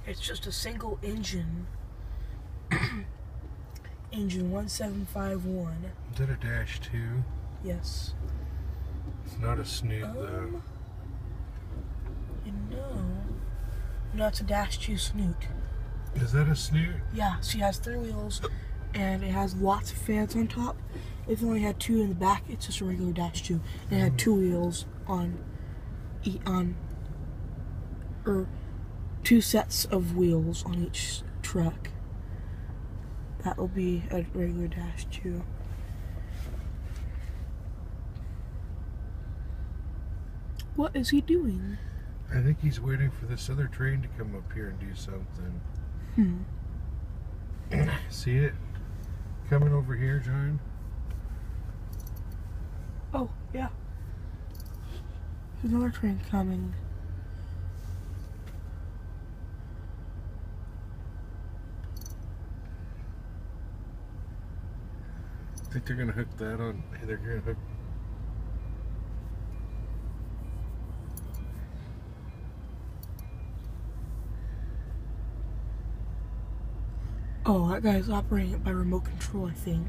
It's just a single engine. Engine 1751. Is that a dash 2? Yes. It's not a snoot though. No, it's a dash 2 snoot. Is that a snoot? Yeah, so it has 3 wheels and it has lots of fans on top. If it only had 2 in the back, it's just a regular dash 2. And it had 2 wheels or 2 sets of wheels on each truck. That will be a regular dash 2. What is he doing? I think he's waiting for this other train to come up here and do something. See it? Coming over here, John? Oh, yeah. There's another train coming. I think they're gonna hook that on. They're gonna hook. Oh, that guy's operating it by remote control, I think.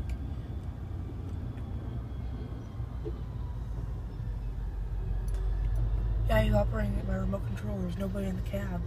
Yeah, he's operating it by remote control. There's nobody in the cab.